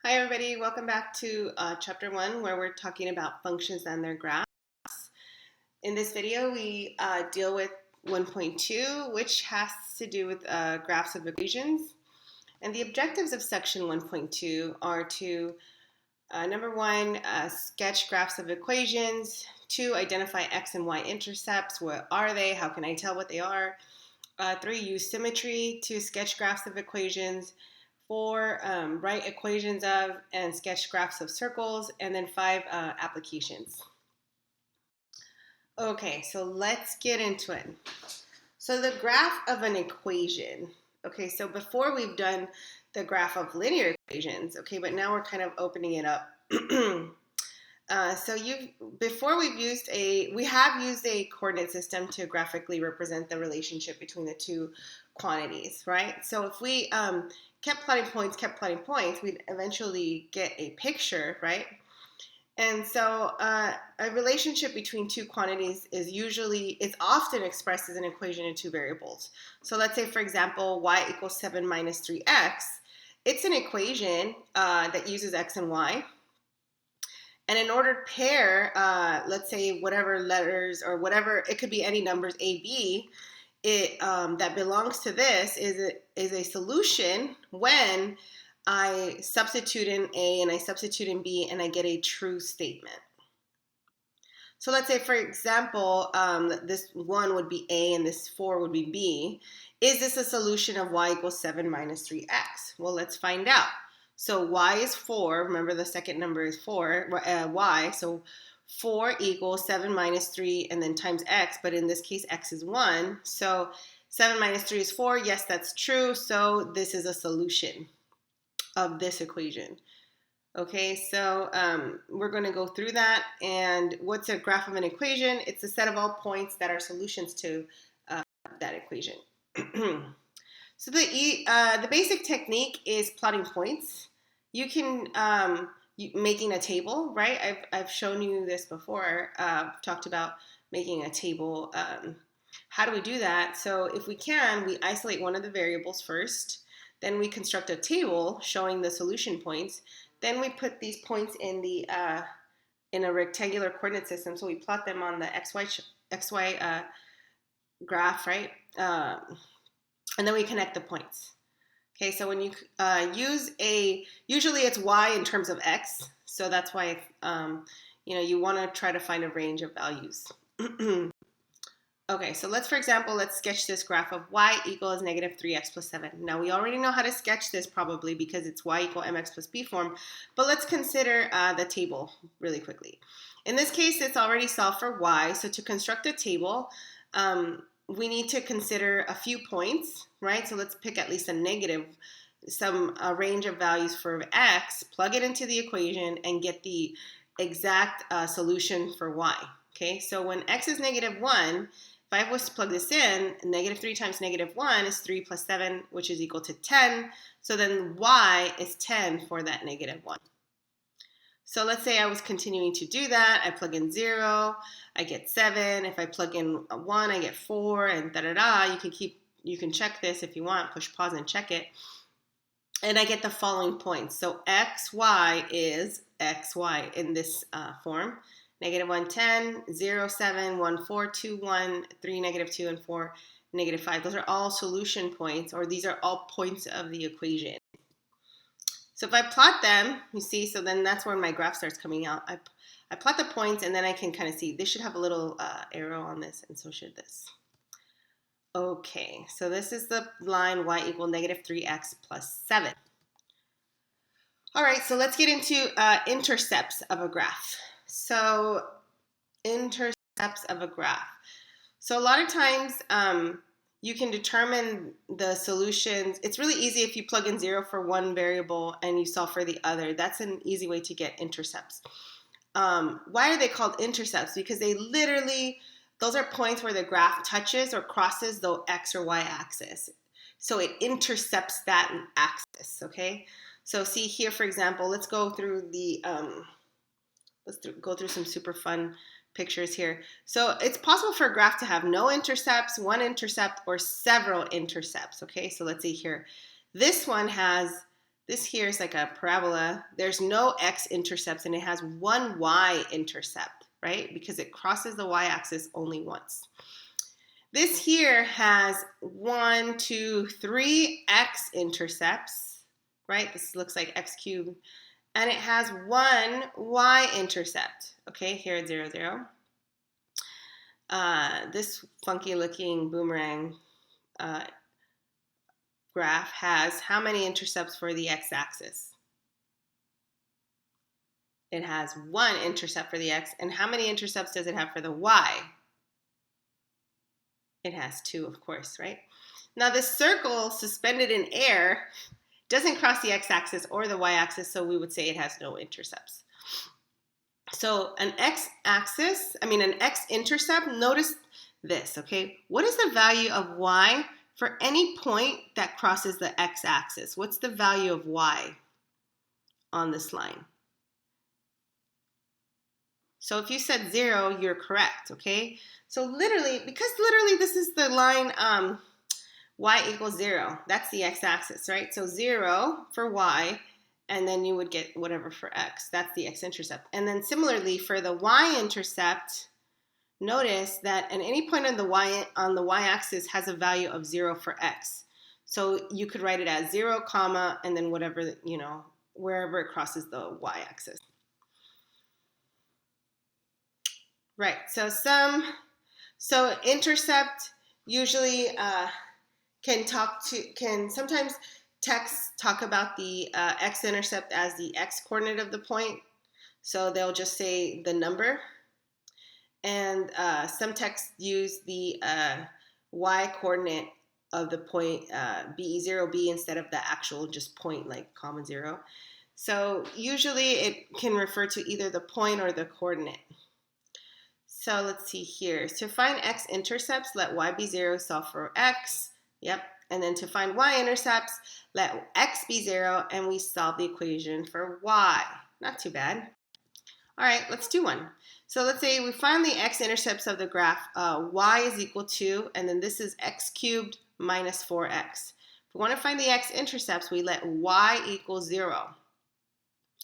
Hi everybody, welcome back to chapter 1 where we're talking about functions and their graphs. In this video we deal with 1.2, which has to do with graphs of equations. And the objectives of section 1.2 are to number 1, sketch graphs of equations. 2, identify x and y intercepts. What are they? How can I tell what they are? 3, use symmetry to sketch graphs of equations. 4, write equations of and sketch graphs of circles. And then 5, applications. Okay, so let's get into it. So the graph of an equation. Okay, so before we've done the graph of linear equations, okay, but now we're kind of opening it up. We have used a coordinate system to graphically represent the relationship between the two quantities, right? So if we kept plotting points, we'd eventually get a picture, right? And so a relationship between two quantities it's often expressed as an equation in two variables. So let's say, for example, y equals 7 minus 3x. It's an equation that uses x and y. And in order to pair, let's say whatever letters or whatever, it could be any numbers a, b, that belongs to this is a solution when I substitute in A and I substitute in B and I get a true statement. So let's say, for example, this 1 would be A and this 4 would be B. Is this a solution of y equals 7 minus 3x? Well, let's find out. So y is 4. Remember, the second number is 4, y. So 4 equals 7 minus 3 and then times x. But in this case, x is 1. So 7 minus 3 is 4. Yes, that's true. So this is a solution of this equation. Okay, so we're going to go through that. And what's a graph of an equation? It's a set of all points that are solutions to that equation. So the basic technique is plotting points. You can making a table, right? I've shown you this before. Talked about making a table. How do we do that? So if we can, we isolate one of the variables first. Then we construct a table showing the solution points. Then we put these points in a rectangular coordinate system. So we plot them on the xy graph, right? And then we connect the points. Okay, so when you usually it's y in terms of x. So that's why you want to try to find a range of values. Okay, so let's sketch this graph of y equals negative 3x plus 7. Now, we already know how to sketch this probably because it's y equal mx plus b form, but let's consider the table really quickly. In this case, it's already solved for y, so to construct a table, we need to consider a few points, right? So let's pick at least a range of values for x, plug it into the equation, and get the exact solution for y. Okay, so when x is negative 1, if I was to plug this in, negative 3 times negative 1 is 3 plus 7, which is equal to 10. So then y is 10 for that negative 1. So let's say I was continuing to do that. I plug in 0, I get 7. If I plug in 1, I get 4, and da-da-da. You can check this if you want. Push pause and check it. And I get the following points. So xy is xy in this form. Negative 1, 10, 0, 7, 1, 4, 2, 1, 3, negative 2, and 4, negative 5. Those are all solution points, or these are all points of the equation. So if I plot them, you see, so then that's where my graph starts coming out. I plot the points, and then I can kind of see. This should have a little arrow on this, and so should this. Okay, so this is the line y equal negative 3x plus 7. All right, so let's get into intercepts of a graph. So intercepts of a graph. So a lot of times you can determine the solutions. It's really easy if you plug in 0 for one variable and you solve for the other. That's an easy way to get intercepts. Why are they called intercepts? Because those are points where the graph touches or crosses the x or y axis. So it intercepts that axis, okay? So see here, for example, let's go through some super fun pictures here. So it's possible for a graph to have no intercepts, one intercept, or several intercepts, okay? So let's see here. This one has This here is like a parabola. There's no x-intercepts and it has one y-intercept, right? Because it crosses the y-axis only once. This here has 1, 2, 3 x-intercepts, right? This looks like x cubed. And it has one y-intercept, okay? Here at 0, 0. This funky looking boomerang graph has how many intercepts for the x-axis? It has one intercept for the x, and how many intercepts does it have for the y? It has 2, of course, right? Now this circle suspended in air doesn't cross the x-axis or the y-axis, so we would say it has no intercepts. So an x-intercept, notice this, okay? What is the value of y for any point that crosses the x-axis? What's the value of y on this line? So if you said 0, you're correct, okay? So because literally this is the line y equals 0. That's the x-axis, right? So 0 for y, and then you would get whatever for x. That's the x-intercept. And then similarly for the y-intercept, notice that at any point on the y-axis has a value of 0 for x. So you could write it as 0, comma, and then whatever, wherever it crosses the y-axis. Right, so intercept usually can sometimes texts talk about the x-intercept as the x-coordinate of the point. So they'll just say the number. And some texts use the y-coordinate of the point be0b instead of the actual just point like comma 0. So usually it can refer to either the point or the coordinate. So let's see here. To find x-intercepts, let y be 0, solve for x. Yep. And then to find y-intercepts, let x be 0, and we solve the equation for y. Not too bad. All right, let's do one. So let's say we find the x-intercepts of the graph. Y is equal to, and then this is x cubed minus 4x. If we want to find the x-intercepts, we let y equal 0.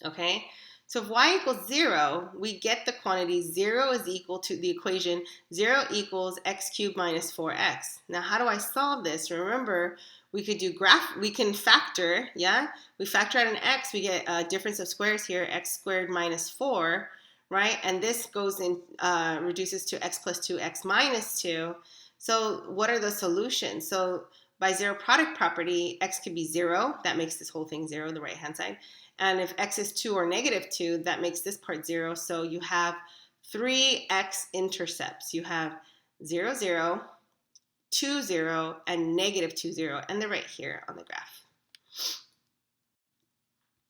Okay? So if y equals 0, we get the quantity 0 is equal to the equation 0 equals x cubed minus 4x. Now, how do I solve this? Remember, we could do we can factor, yeah? We factor out an x, we get a difference of squares here, x squared minus 4, right? And this goes in, reduces to x plus 2, x minus 2. So what are the solutions? So by zero product property, x could be 0. That makes this whole thing 0, the right-hand side. And if x is 2 or negative 2, that makes this part 0. So you have 3 x-intercepts. You have 0, 0, 2, 0, and negative 2, 0. And they're right here on the graph.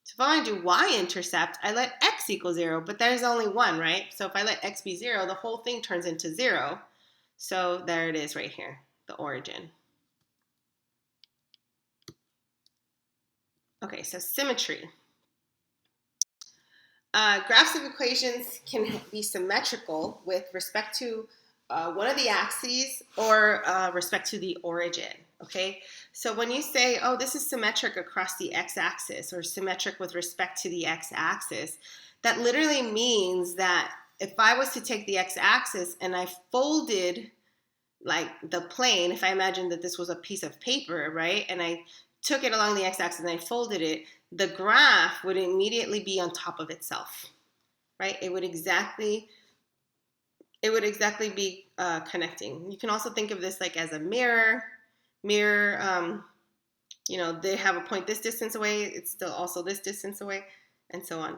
So if I want to do y-intercept, I let x equal 0, but there's only 1, right? So if I let x be 0, the whole thing turns into 0. So there it is right here, the origin. Okay, so symmetry. Graphs of equations can be symmetrical with respect to one of the axes or respect to the origin, okay? So when you say, oh, this is symmetric across the x-axis or symmetric with respect to the x-axis, that literally means that if I was to take the x-axis and I folded like the plane, if I imagined that this was a piece of paper, right, and I took it along the x-axis and I folded it, the graph would immediately be on top of itself, right? It would exactly be connecting. You can also think of this like as a mirror. They have a point this distance away. It's still also this distance away, and so on.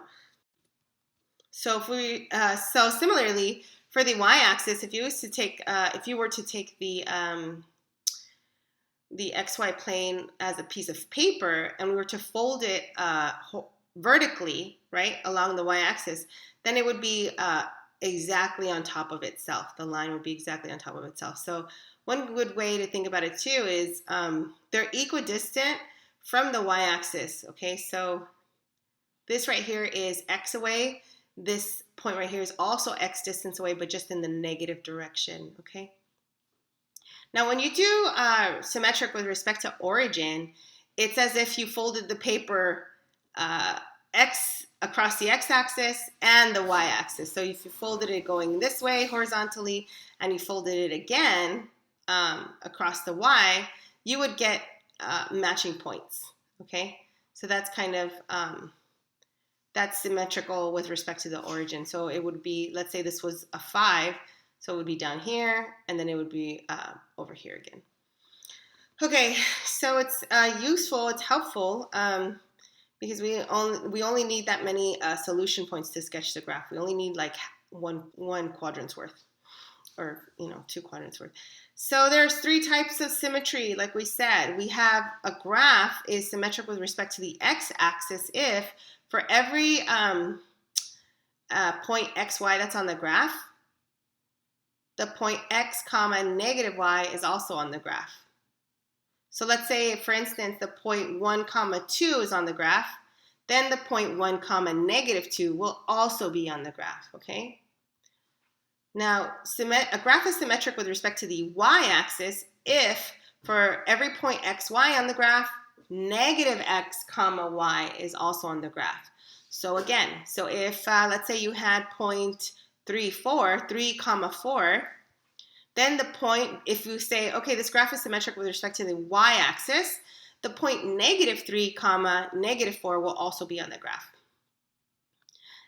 So so similarly for the y-axis, if you were to take the XY plane as a piece of paper and we were to fold it vertically, right, along the y-axis, then it would be exactly on top of itself. The line would be exactly on top of itself. So one good way to think about it too is they're equidistant from the y-axis, okay? So this right here is x away. This point right here is also x distance away, but just in the negative direction, okay? Now, when you do symmetric with respect to origin, it's as if you folded the paper x across the x-axis and the y-axis. So if you folded it going this way horizontally and you folded it again across the y, you would get matching points. Okay, so that's kind of that's symmetrical with respect to the origin. So it would be, let's say this was a 5, so it would be down here, and then it would be over here again. Okay, so it's useful, it's helpful, because we only need that many solution points to sketch the graph. We only need like one quadrant's worth, or 2 quadrants worth. So there's 3 types of symmetry, like we said. We have a graph is symmetric with respect to the x-axis if for every point xy that's on the graph, the point x comma negative y is also on the graph. So let's say, for instance, the point 1 comma 2 is on the graph, then the point 1 comma negative 2 will also be on the graph, okay? Now, a graph is symmetric with respect to the y-axis if for every point xy on the graph, negative x comma y is also on the graph. So again, so if let's say you had point 3 comma 4, then the point, if you say, okay, this graph is symmetric with respect to the y-axis, the point negative 3 comma negative 4 will also be on the graph.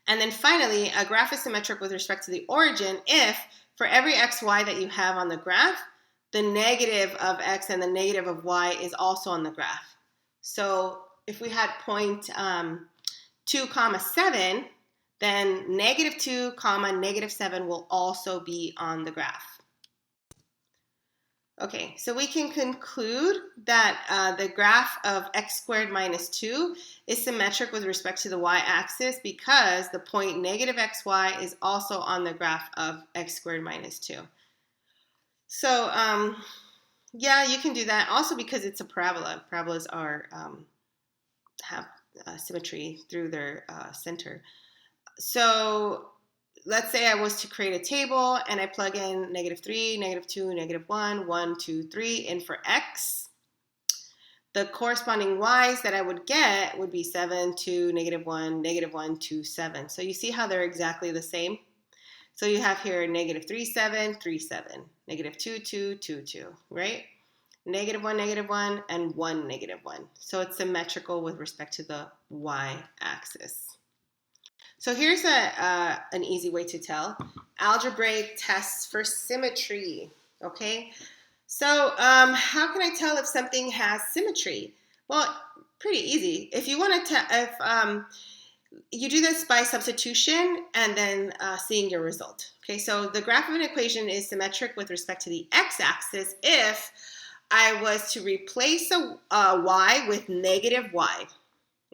And then finally, a graph is symmetric with respect to the origin if for every xy that you have on the graph, the negative of x and the negative of y is also on the graph. So if we had point 2 comma 7, then negative 2 comma negative 7 will also be on the graph. Okay, so we can conclude that the graph of x squared minus 2 is symmetric with respect to the y-axis because the point negative xy is also on the graph of x squared minus 2. So, yeah, you can do that. Also because it's a parabola. Parabolas are have symmetry through their center. So let's say I was to create a table and I plug in negative 3, negative 2, negative 1, 1, 2, 3 in for x. The corresponding y's that I would get would be 7, 2, negative 1, 2, 7. So you see how they're exactly the same? So you have here negative 3, 7, 3, 7, negative 2, 2, 2, 2, right? Negative 1, and 1, negative 1. So it's symmetrical with respect to the y-axis. So here's an easy way to tell. Algebraic tests for symmetry, okay? So how can I tell if something has symmetry? Well, pretty easy. If you want to, you do this by substitution and then seeing your result. Okay, so the graph of an equation is symmetric with respect to the x-axis if I was to replace a y with negative y.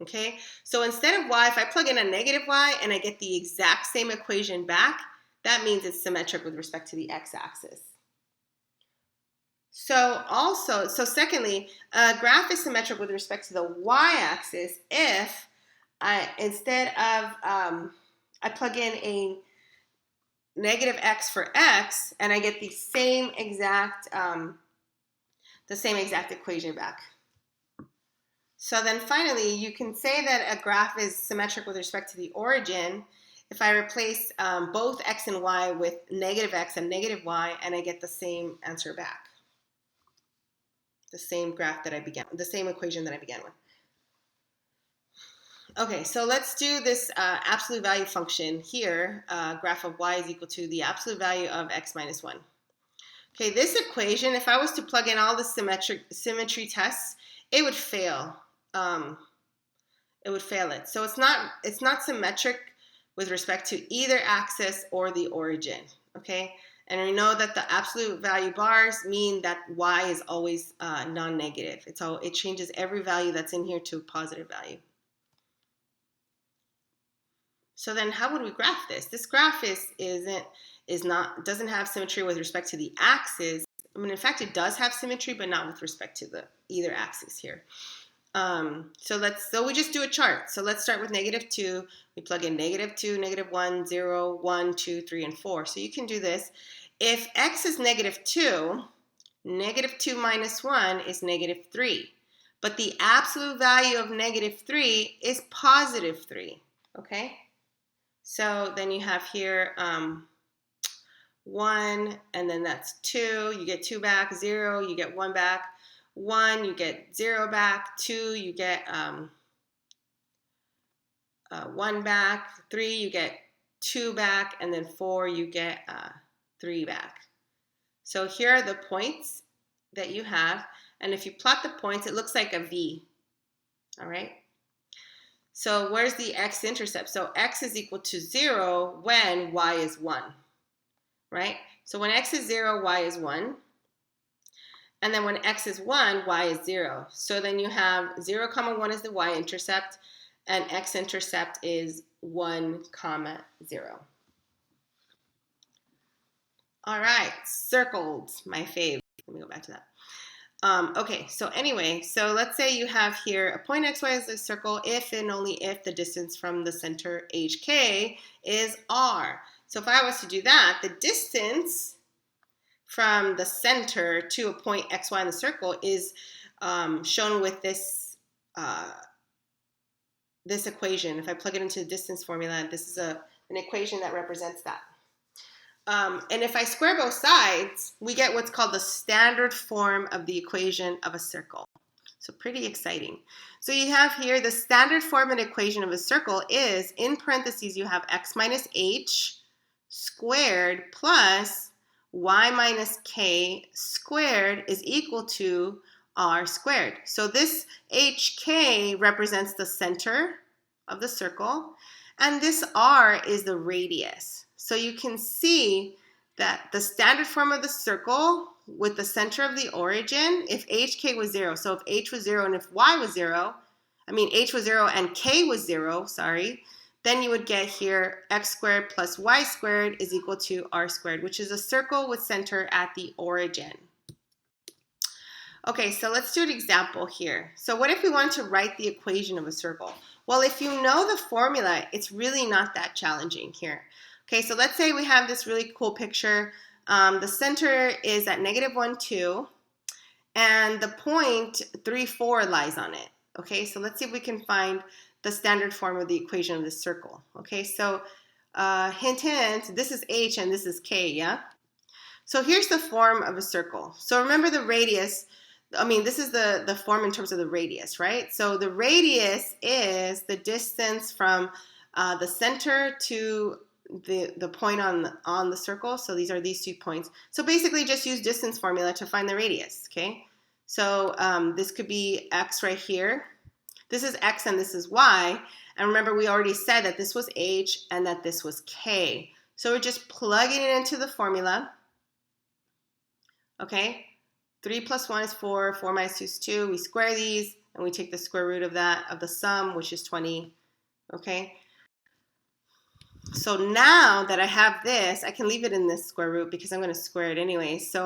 Okay, so instead of y, if I plug in a negative y and I get the exact same equation back, that means it's symmetric with respect to the x-axis. So secondly, a graph is symmetric with respect to the y-axis if instead of I plug in a negative x for x and I get the same exact equation back. So then finally, you can say that a graph is symmetric with respect to the origin if I replace both x and y with negative x and negative y, and I get the same answer back. The same graph that the same equation that I began with. Okay, so let's do this absolute value function here. Graph of y is equal to the absolute value of x minus 1. Okay, this equation, if I was to plug in all the symmetry tests, it would fail. It. So it's not symmetric with respect to either axis or the origin. Okay, and we know that the absolute value bars mean that y is always non-negative. It changes every value that's in here to a positive value. So then, how would we graph this? This graph doesn't have symmetry with respect to the axis. I mean, in fact, it does have symmetry, but not with respect to either axis here. So we just do a chart. So let's start with negative 2. We plug in negative 2, negative 1, 0, 1, 2, 3, and 4. So you can do this. If x is negative 2, negative 2 minus 1 is negative 3. but the absolute value of -3 is +3, okay? So then you have here 1, and then that's 2, you get 2 back, 0, you get 1 back, 1, you get 0 back, 2, you get 1 back, 3, you get 2 back, and then 4, you get 3 back. So here are the points that you have, and if you plot the points, it looks like a V, all right? So where's the x-intercept? So x is equal to 0 when y is 1, right? So when x is 0, y is 1. And then when x is 1, y is 0. So then you have 0, 1 is the y-intercept, and x-intercept is 1, 0. All right, circled, my fave. Let me go back to that. Okay, so anyway, so let's say you have here a point xy is a circle if and only if the distance from the center hk is r. So if I was to do that, the distance from the center to a point xy in the circle is shown with this this equation. If I plug it into the distance formula, this is an equation that represents that. And if I square both sides, we get what's called the standard form of the equation of a circle. So pretty exciting. So you have here the standard form of an equation of a circle is, in parentheses, you have x minus h squared plus y minus k squared is equal to r squared. So this hk represents the center of the circle, and this r is the radius. So you can see that the standard form of the circle with the center of the origin, if hk was 0, so if h was 0 and if y was 0, h was 0 and k was 0, sorry, then you would get here x squared plus y squared is equal to r squared, which is a circle with center at the origin. Okay, so let's do an example here. So what if we wanted to write the equation of a circle? Well, if you know the formula, it's really not that challenging here. Okay, so let's say we have this really cool picture. The center is at -1, 2, and the point 3, 4 lies on it. Okay, so let's see if we can find the standard form of the equation of the circle. Okay, so hint, hint, this is h and this is k, yeah? So here's the form of a circle. So remember the radius, this is the form in terms of the radius, right? So the radius is the distance from the center to the point on the circle. So these are these 2 points. So basically just use distance formula to find the radius, okay? So this could be x right here. This is x and this is y. And remember, we already said that this was h and that this was k. So we're just plugging it into the formula. Okay, 3 plus 1 is 4, 4 minus 2 is 2. We square these and we take the square root of that, of the sum, which is 20. Okay, so now that I have this, I can leave it in this square root because I'm going to square it anyway. So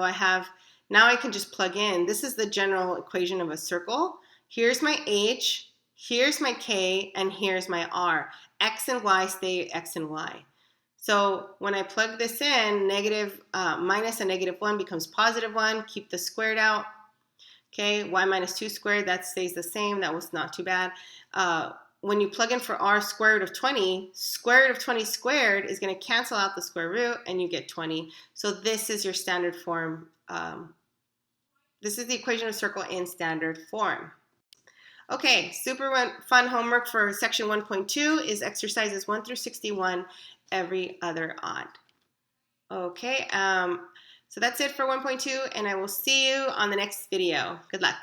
now I can just plug in. This is the general equation of a circle. Here's my h, here's my k, and here's my r. X and y stay x and y. So when I plug this in, minus a -1 becomes +1. Keep the squared out. Okay, y minus 2 squared, that stays the same. That was not too bad. When you plug in for r square root of 20, square root of 20 squared is going to cancel out the square root, and you get 20. So this is your standard form. This is the equation of a circle in standard form. Okay, super fun homework for section 1.2 is exercises 1 through 61, every other odd. Okay, so that's it for 1.2, and I will see you on the next video. Good luck.